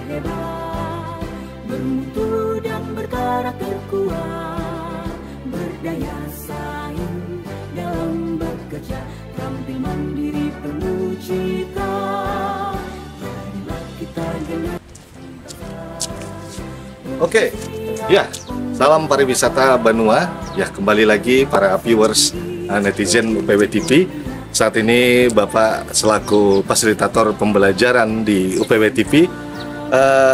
hebat, bermutu dan berkarakter kuat, berdaya saing dalam bekerja, tampil mandiri penuh cita. Marilah kita genap. Oke, ya, salam pariwisata Banua. Ya, kembali lagi para viewers netizen UPW TV. Saat ini Bapak selaku fasilitator pembelajaran di UPW TV.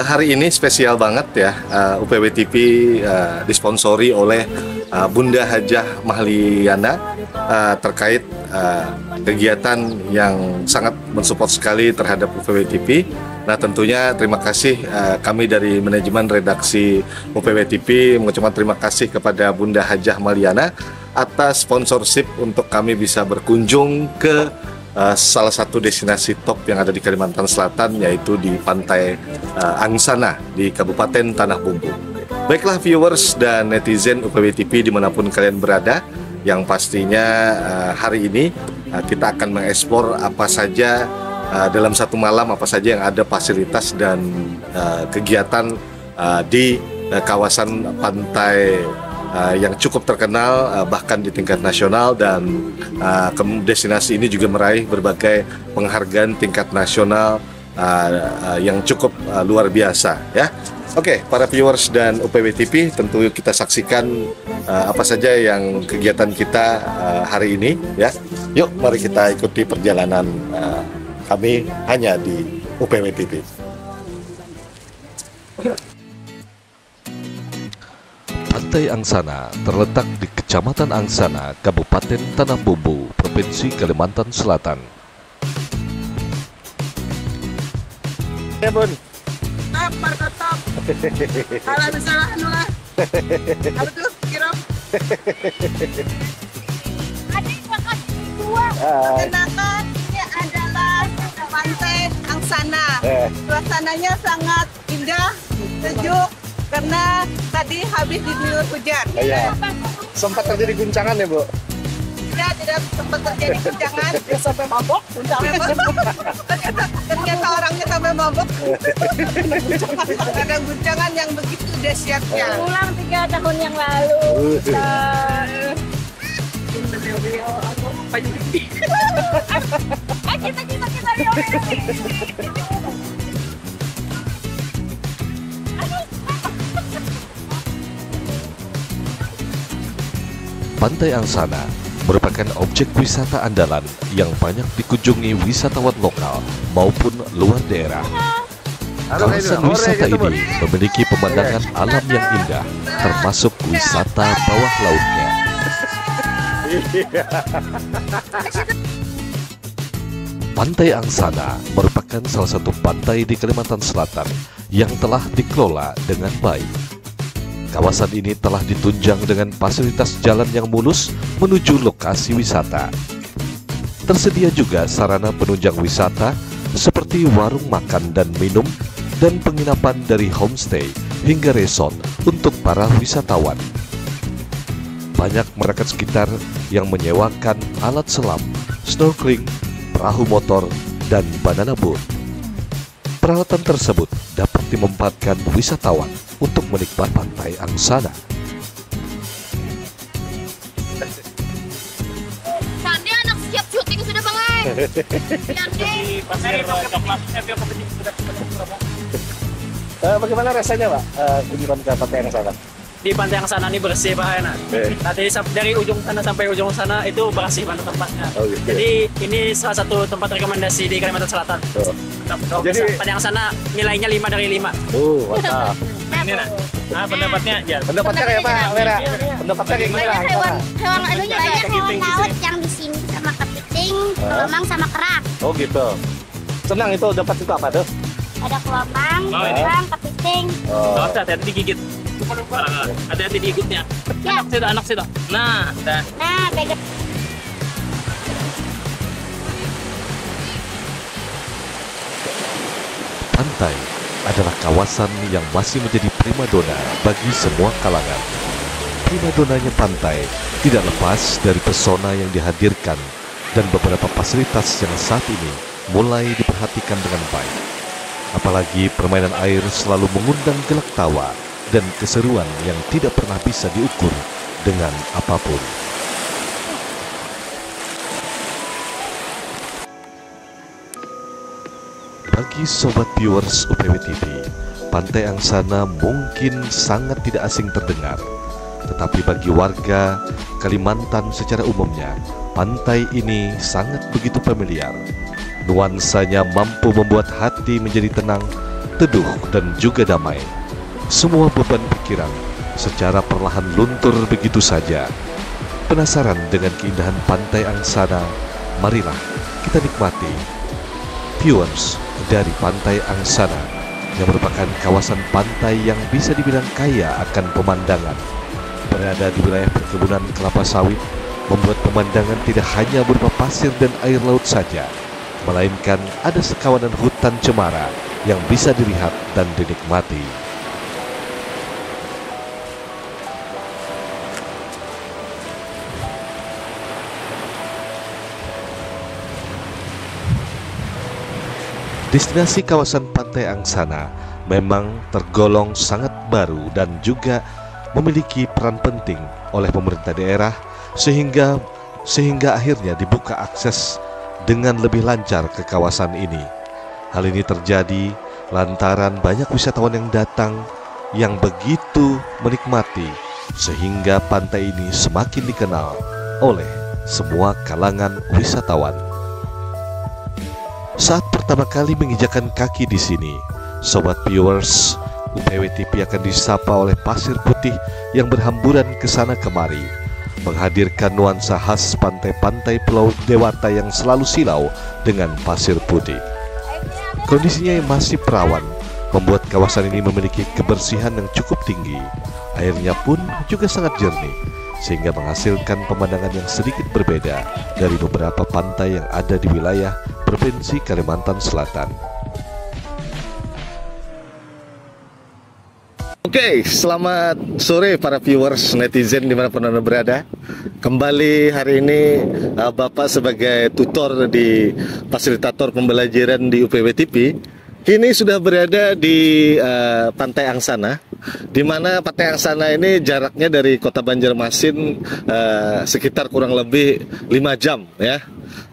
Hari ini spesial banget ya, UPW TV disponsori oleh Bunda Hajah Mahliana terkait kegiatan yang sangat mensupport sekali terhadap UPW TV. Nah, tentunya terima kasih kami dari manajemen redaksi UPW TV mengucapkan terima kasih kepada Bunda Hajah Mahliana atas sponsorship untuk kami bisa berkunjung ke salah satu destinasi top yang ada di Kalimantan Selatan, yaitu di Pantai Angsana di Kabupaten Tanah Bumbu. Baiklah viewers dan netizen UPW TV dimanapun kalian berada, yang pastinya hari ini kita akan mengeksplor apa saja dalam satu malam, apa saja yang ada fasilitas dan kegiatan di kawasan pantai yang cukup terkenal bahkan di tingkat nasional, dan destinasi ini juga meraih berbagai penghargaan tingkat nasional yang cukup luar biasa ya. Oke, para viewers dan UPW TV, tentu kita saksikan apa saja yang kegiatan kita hari ini ya. Yuk, mari kita ikuti perjalanan kami hanya di UPW TV. Pantai Angsana terletak di Kecamatan Angsana, Kabupaten Tanah Bumbu, Provinsi Kalimantan Selatan. Ya, Bun. Tapar tetap. Kalau misalnya lah. Apa tuh kira? Adik makan dua. Perkenalkan, ini adalah Pantai Angsana. Suasananya sangat indah, sejuk, karena tadi habis diguyur hujan. Iya. Sempat terjadi guncangan ya, Bu? Tidak sempat terjadi guncangan. Sampai mabok. Ternyata orangnya sampai mabok. Ada guncangan yang begitu dahsyatnya. Pulang 3 tahun yang lalu. Pantai Angsana merupakan objek wisata andalan yang banyak dikunjungi wisatawan lokal maupun luar daerah. Kawasan wisata ini memiliki pemandangan alam yang indah, termasuk wisata bawah lautnya. Pantai Angsana merupakan salah satu pantai di Kalimantan Selatan yang telah dikelola dengan baik. Kawasan ini telah ditunjang dengan fasilitas jalan yang mulus menuju lokasi wisata. Tersedia juga sarana penunjang wisata seperti warung makan dan minum, dan penginapan dari homestay hingga resort untuk para wisatawan. Banyak masyarakat sekitar yang menyewakan alat selam, snorkeling, perahu motor, dan banana boat. Peralatan tersebut dapat dimanfaatkan wisatawan untuk menikmati Pantai Angsana. Sandi anak siap syuting sudah Bang Ai. Sandi. Bagaimana rasanya, Pak, kunjungan ke Pantai Angsana? Di Pantai Angsana ini bersih Pak enak. Tadi dari ujung sana sampai ujung sana itu bersih banget tempatnya. Oh, gitu. Jadi ini salah satu tempat rekomendasi di Kalimantan Selatan. Jadi Pantai Angsana nilainya 5 dari 5. Mantap. Ini nah, pendapatnya ya. Pendapatnya kayak Pak Vera? Pendapatnya kayak gimana? Hewan adunya banyak hewan laut yang di sini sama kepiting, kelomang sama kerak. Oh gitu. Senang itu dapat itu apa tuh? Ada kelomang, kerang, kepiting. Oh, hati-hati digigit. Hati-hati digigitnya. Ya. Anak sudah. Nah, dan Nah, pegang. Pantai adalah kawasan yang masih menjadi primadona bagi semua kalangan. Primadonanya pantai tidak lepas dari pesona yang dihadirkan dan beberapa fasilitas yang saat ini mulai diperhatikan dengan baik. Apalagi permainan air selalu mengundang gelak tawa dan keseruan yang tidak pernah bisa diukur dengan apapun. Bagi sobat viewers UPW TV, Pantai Angsana mungkin sangat tidak asing terdengar. Tetapi bagi warga Kalimantan secara umumnya, pantai ini sangat begitu familiar. Nuansanya mampu membuat hati menjadi tenang, teduh, dan juga damai. Semua beban pikiran secara perlahan luntur begitu saja. Penasaran dengan keindahan Pantai Angsana? Marilah kita nikmati viewers dari Pantai Angsana, yang merupakan kawasan pantai yang bisa dibilang kaya akan pemandangan. Berada di wilayah perkebunan kelapa sawit, membuat pemandangan tidak hanya berupa pasir dan air laut saja, melainkan ada sekawanan hutan cemara yang bisa dilihat dan dinikmati. Destinasi kawasan Pantai Angsana memang tergolong sangat baru dan juga memiliki peran penting oleh pemerintah daerah sehingga akhirnya dibuka akses dengan lebih lancar ke kawasan ini. Hal ini terjadi lantaran banyak wisatawan yang datang yang begitu menikmati sehingga pantai ini semakin dikenal oleh semua kalangan wisatawan. Saat pertama kali menginjakan kaki di sini, sobat viewers, UPW TV akan disapa oleh pasir putih yang berhamburan ke sana kemari, menghadirkan nuansa khas pantai-pantai Pulau Dewata yang selalu silau dengan pasir putih. Kondisinya yang masih perawan membuat kawasan ini memiliki kebersihan yang cukup tinggi. Airnya pun juga sangat jernih, sehingga menghasilkan pemandangan yang sedikit berbeda dari beberapa pantai yang ada di wilayah Provinsi Kalimantan Selatan. Oke, selamat sore para viewers netizen dimanapun Anda berada. Kembali hari ini Bapak sebagai tutor di fasilitator pembelajaran di UPW TV kini sudah berada di Pantai Angsana, di mana Pantai Angsana ini jaraknya dari Kota Banjarmasin sekitar kurang lebih 5 jam ya.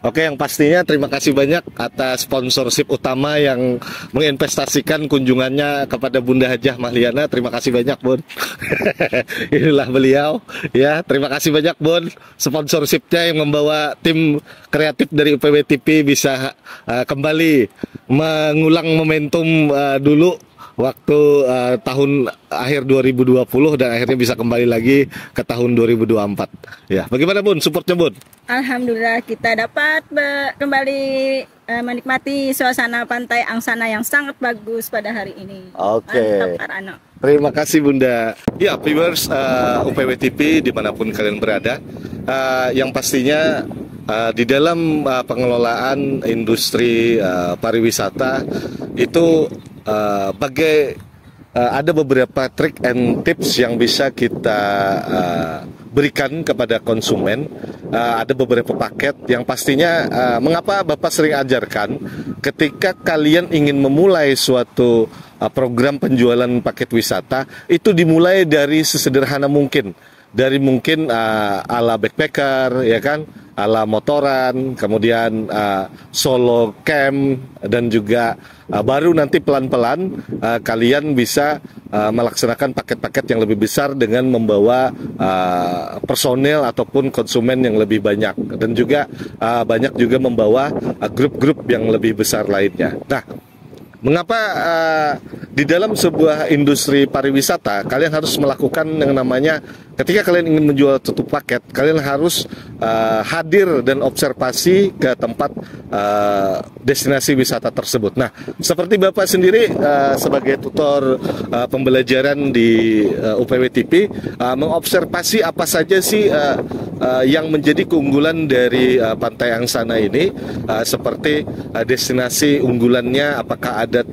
Oke, yang pastinya terima kasih banyak atas sponsorship utama yang menginvestasikan kunjungannya kepada Bunda Hajah Mahliana. Terima kasih banyak, Bun. Inilah beliau ya. Terima kasih banyak, Bun. Sponsorshipnya yang membawa tim kreatif dari UPW TV bisa kembali mengulang momentum dulu waktu tahun akhir 2020 dan akhirnya bisa kembali lagi ke tahun 2024. Ya, bagaimana Bun supportnya Bun? Alhamdulillah kita dapat kembali menikmati suasana Pantai Angsana yang sangat bagus pada hari ini. Oke. Terima kasih Bunda. Ya, viewers UPW TV dimanapun kalian berada, yang pastinya di dalam pengelolaan industri pariwisata itu ada beberapa trik and tips yang bisa kita berikan kepada konsumen. Ada beberapa paket yang pastinya mengapa Bapak sering ajarkan ketika kalian ingin memulai suatu program penjualan paket wisata, itu dimulai dari sesederhana mungkin. Dari mungkin ala backpacker, ya kan, ala motoran, kemudian solo camp, dan juga baru nanti pelan-pelan kalian bisa melaksanakan paket-paket yang lebih besar dengan membawa personel ataupun konsumen yang lebih banyak, dan juga banyak juga membawa grup-grup yang lebih besar lainnya. Nah, mengapa di dalam sebuah industri pariwisata kalian harus melakukan yang namanya ketika kalian ingin menjual tutup paket, kalian harus hadir dan observasi ke tempat destinasi wisata tersebut. Nah, seperti Bapak sendiri sebagai tutor pembelajaran di UPW TV mengobservasi apa saja sih yang menjadi keunggulan dari Pantai Angsana ini, seperti destinasi unggulannya, apakah ada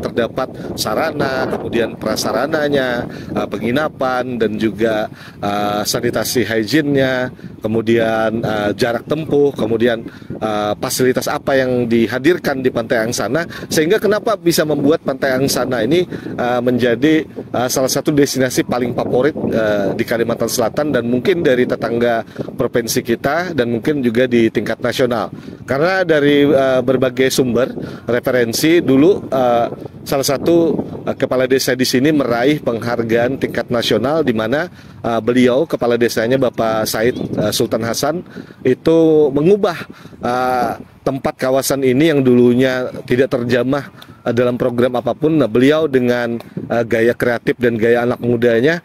terdapat sarana, kemudian prasarananya, penginapan, dan juga sanitasi hygiene-nya, kemudian jarak tempuh, kemudian fasilitas apa yang dihadirkan di Pantai Angsana, sehingga kenapa bisa membuat Pantai Angsana ini menjadi salah satu destinasi paling favorit di Kalimantan Selatan dan mungkin dari tetangga provinsi kita dan mungkin juga di tingkat nasional. Karena dari berbagai sumber referensi dulu salah satu kepala desa di sini meraih penghargaan tingkat nasional, di mana beliau kepala desanya Bapak Said Sultan Hasan itu mengubah tempat kawasan ini yang dulunya tidak terjamah dalam program apapun. Nah, beliau dengan gaya kreatif dan gaya anak mudanya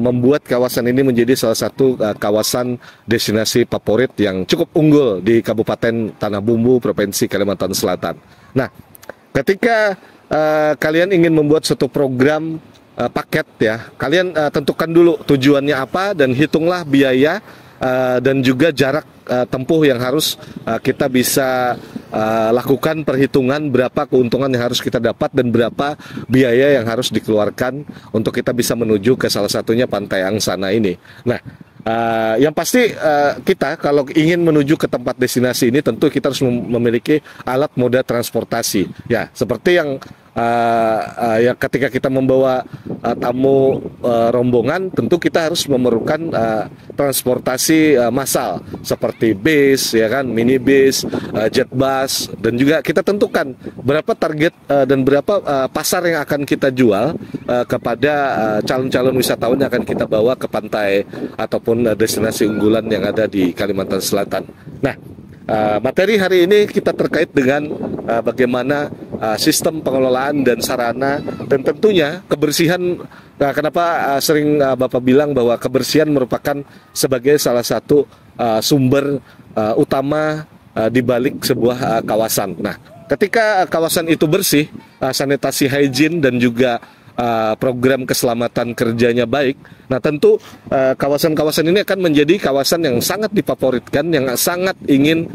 membuat kawasan ini menjadi salah satu kawasan destinasi favorit yang cukup unggul di Kabupaten Tanah Bumbu, Provinsi Kalimantan Selatan. Nah, ketika kalian ingin membuat suatu program paket ya, kalian tentukan dulu tujuannya apa dan hitunglah biaya dan juga jarak tempuh yang harus kita bisa lakukan perhitungan berapa keuntungan yang harus kita dapat dan berapa biaya yang harus dikeluarkan untuk kita bisa menuju ke salah satunya Pantai Angsana ini. Nah, yang pasti kita kalau ingin menuju ke tempat destinasi ini tentu kita harus memiliki alat moda transportasi ya, seperti yang ya ketika kita membawa tamu rombongan, tentu kita harus memerlukan transportasi massal seperti bis ya kan, minibus, jet bus, dan juga kita tentukan berapa target dan berapa pasar yang akan kita jual kepada calon-calon wisatawan yang akan kita bawa ke pantai ataupun destinasi unggulan yang ada di Kalimantan Selatan. Nah, materi hari ini kita terkait dengan bagaimana sistem pengelolaan dan sarana dan tentunya kebersihan. Nah, kenapa sering Bapak bilang bahwa kebersihan merupakan sebagai salah satu sumber utama di balik sebuah kawasan. Nah, ketika kawasan itu bersih, sanitasi hygiene dan juga program keselamatan kerjanya baik, nah tentu kawasan-kawasan ini akan menjadi kawasan yang sangat difavoritkan, yang sangat ingin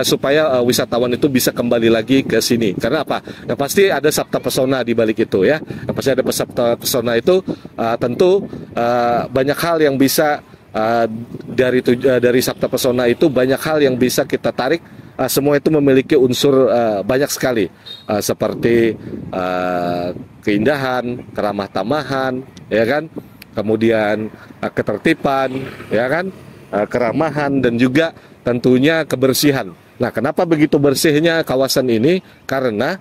supaya wisatawan itu bisa kembali lagi ke sini. Karena apa? Yang pasti ada sabta pesona di balik itu ya. Yang pasti ada sabta pesona itu tentu banyak hal yang bisa dari sabta pesona itu banyak hal yang bisa kita tarik. Semua itu memiliki unsur banyak sekali seperti keindahan, keramah tamahan, ya kan, kemudian ketertiban, ya kan, keramahan dan juga tentunya kebersihan. Nah, kenapa begitu bersihnya kawasan ini? Karena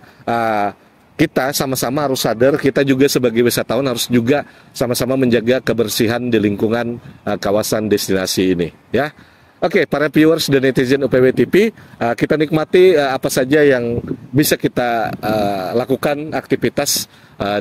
kita sama-sama harus sadar, kita juga sebagai wisatawan harus juga sama-sama menjaga kebersihan di lingkungan kawasan destinasi ini, ya. Oke, para viewers dan netizen UPW TV, kita nikmati apa saja yang bisa kita lakukan aktivitas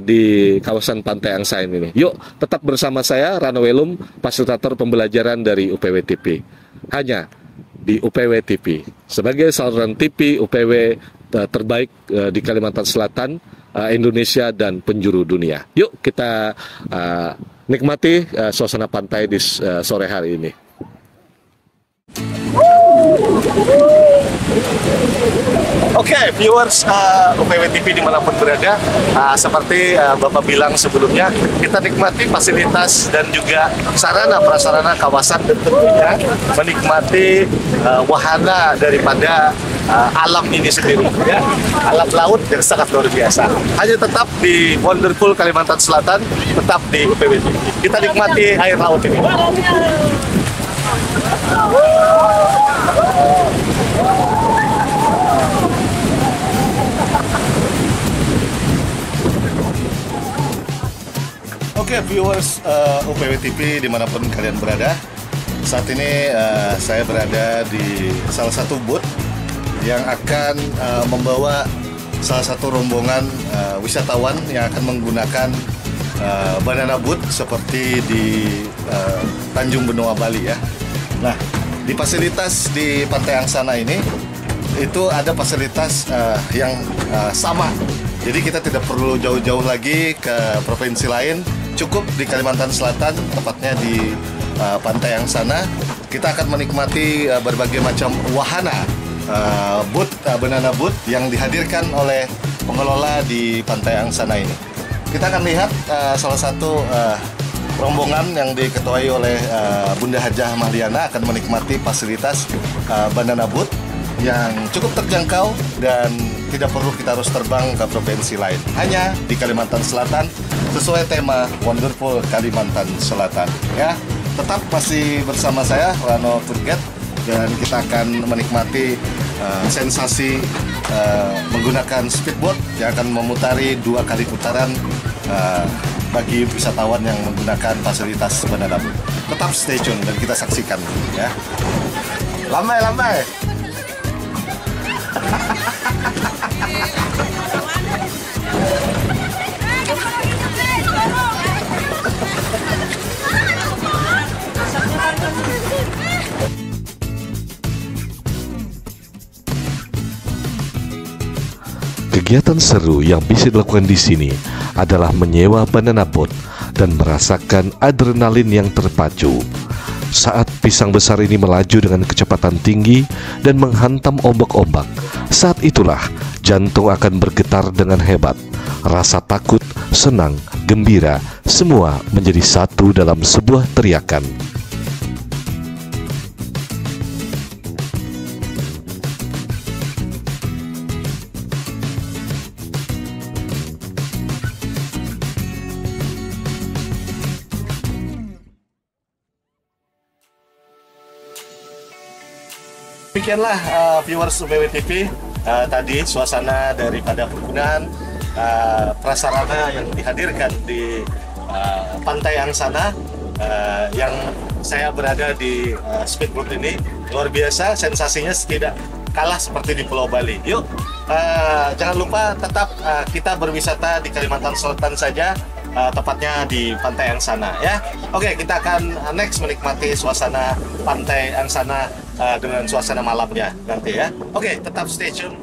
di kawasan Pantai Angsana ini. Yuk, tetap bersama saya, Rano Welum, fasilitator pembelajaran dari UPW TV. Hanya di UPW TV, sebagai saluran TV UPW terbaik di Kalimantan Selatan, Indonesia, dan penjuru dunia. Yuk, kita nikmati suasana pantai di sore hari ini. Oke, viewers UPW TV dimanapun berada, seperti Bapak bilang sebelumnya, kita nikmati fasilitas dan juga sarana prasarana kawasan dan tentunya menikmati wahana daripada alam ini sendiri, ya, alam laut yang sangat luar biasa. Hanya tetap di Wonderful Kalimantan Selatan, tetap di UPW TV. Kita nikmati air laut ini. Oke, viewers UPW TV dimanapun kalian berada, saat ini saya berada di salah satu booth yang akan membawa salah satu rombongan wisatawan yang akan menggunakan banana boat seperti di Tanjung Benoa, Bali ya. Nah, di fasilitas di Pantai Angsana ini itu ada fasilitas yang sama. Jadi kita tidak perlu jauh-jauh lagi ke provinsi lain, cukup di Kalimantan Selatan, tepatnya di Pantai Angsana. Kita akan menikmati berbagai macam wahana booth banana booth yang dihadirkan oleh pengelola di Pantai Angsana ini. Kita akan lihat salah satu rombongan yang diketuai oleh Bunda Hajah Mahliana akan menikmati fasilitas banana boat yang cukup terjangkau dan tidak perlu kita harus terbang ke provinsi lain. Hanya di Kalimantan Selatan sesuai tema Wonderful Kalimantan Selatan. Ya, tetap masih bersama saya Rano Purget dan kita akan menikmati sensasi menggunakan speedboat yang akan memutari 2 kali putaran bagi wisatawan yang menggunakan fasilitas banana boat. Tetap stay tune dan kita saksikan ya. Lambai. Kegiatan seru yang bisa dilakukan di sini adalah menyewa banana boat dan merasakan adrenalin yang terpacu. Saat pisang besar ini melaju dengan kecepatan tinggi dan menghantam ombak-ombak, saat itulah jantung akan bergetar dengan hebat. Rasa takut, senang, gembira, semua menjadi satu dalam sebuah teriakan. Demikianlah viewers UPW TV tadi suasana daripada penggunaan prasarana yang dihadirkan di Pantai Angsana yang saya berada di speedboat ini. Luar biasa, sensasinya tidak kalah seperti di Pulau Bali. Yuk, jangan lupa tetap kita berwisata di Kalimantan Selatan saja, tepatnya di Pantai Angsana ya. Oke, kita akan next menikmati suasana Pantai Angsana dengan suasana malamnya nanti ya. Oke, tetap stay tune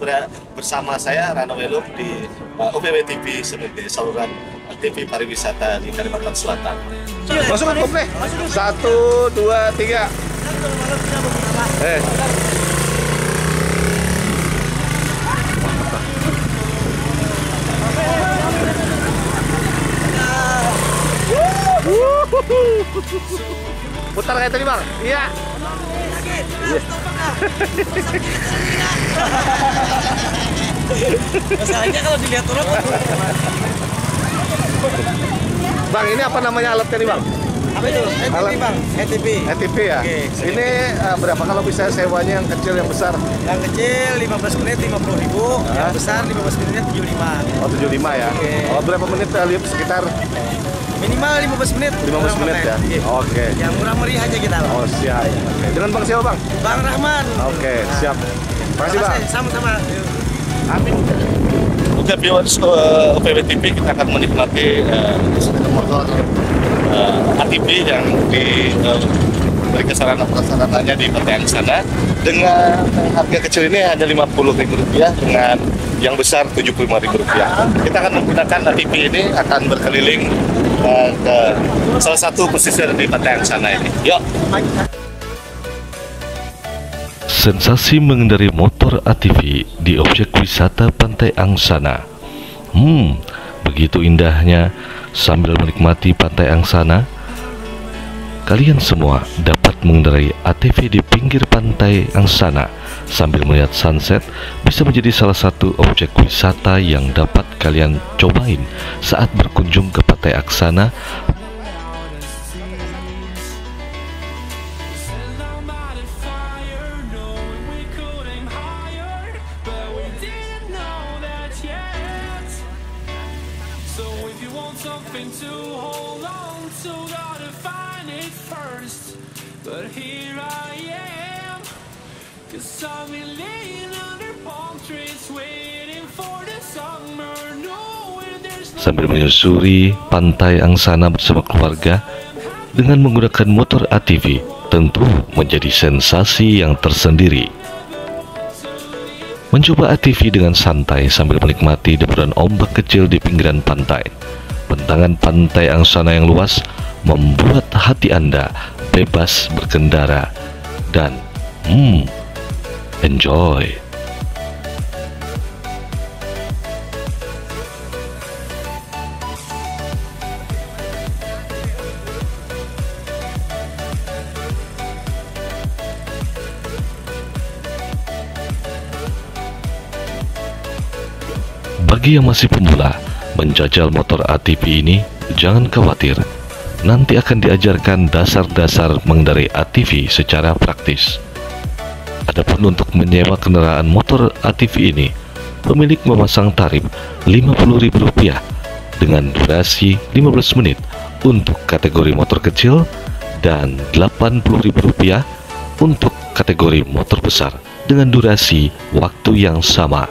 bersama saya Rano Welum di UPW TV sebagai saluran TV pariwisata di Kalimantan Selatan. Masukkan komplek. 1, 2, 3. Putar kayak tadi bang? Iya. Masalahnya kalau dilihat orang Bang, ini apa namanya alatnya nih bang? apa itu? Alat bang, ATV. ATV ya? Oke. Ini berapa kalau bisa sewanya yang kecil yang besar? Yang kecil 15 menit 50.000, yang besar 15 menitnya 75. Oh 75 ya? Oke. Oh berapa menit lihat sekitar? Minimal 15 menit. 15 menit ya? Oke. Oke. Yang murah meriah aja kita. Oh siap. Oke. Dengan bang siapa bang? Bang Rahman. Oke siap. Makasih bang. Sama-sama. Amin. Oke viewers UPW TV, kita akan menikmati motor ATV yang diberi kesarananya di Pantai Angsana. Dengan harga kecil ini hanya Rp50.000, dengan yang besar Rp75.000. Kita akan menggunakan ATV ini, akan berkeliling ke salah satu pesisir di Pantai Angsana ini. Yuk. Sensasi mengendarai motor ATV di objek wisata Pantai Angsana. Begitu indahnya. Sambil menikmati Pantai Angsana, kalian semua dapat mengendarai ATV di pinggir Pantai Angsana sambil melihat sunset. Bisa menjadi salah satu objek wisata yang dapat kalian cobain saat berkunjung ke Pantai Angsana. Sambil menyusuri Pantai Angsana bersama keluarga dengan menggunakan motor ATV, tentu menjadi sensasi yang tersendiri. Mencoba ATV dengan santai sambil menikmati deburan ombak kecil di pinggiran pantai. Bentangan Pantai Angsana yang luas membuat hati Anda bebas berkendara dan Enjoy! Bagi yang masih pemula menjajal motor ATV ini, jangan khawatir. Nanti akan diajarkan dasar-dasar mengendarai ATV secara praktis. Adapun untuk menyewa kendaraan motor ATV ini, pemilik memasang tarif Rp50.000 dengan durasi 15 menit untuk kategori motor kecil dan Rp80.000 untuk kategori motor besar dengan durasi waktu yang sama.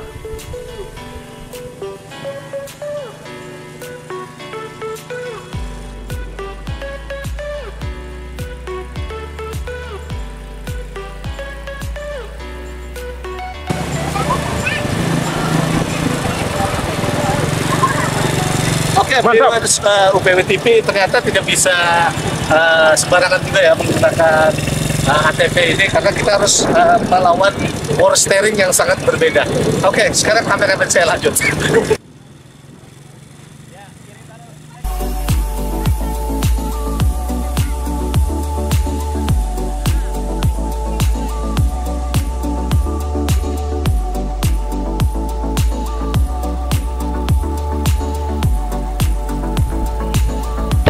Oke, viewers UPW TV ternyata tidak bisa sembarangan juga ya menggunakan ATV ini karena kita harus melawan power steering yang sangat berbeda. Oke, sekarang kameramen saya lanjut.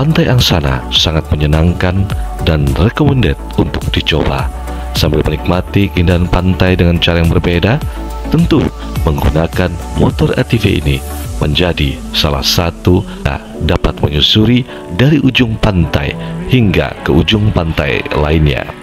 Pantai Angsana sangat menyenangkan dan recommended untuk dicoba. Sambil menikmati keindahan pantai dengan cara yang berbeda, tentu menggunakan motor ATV ini menjadi salah satu dapat menyusuri dari ujung pantai hingga ke ujung pantai lainnya.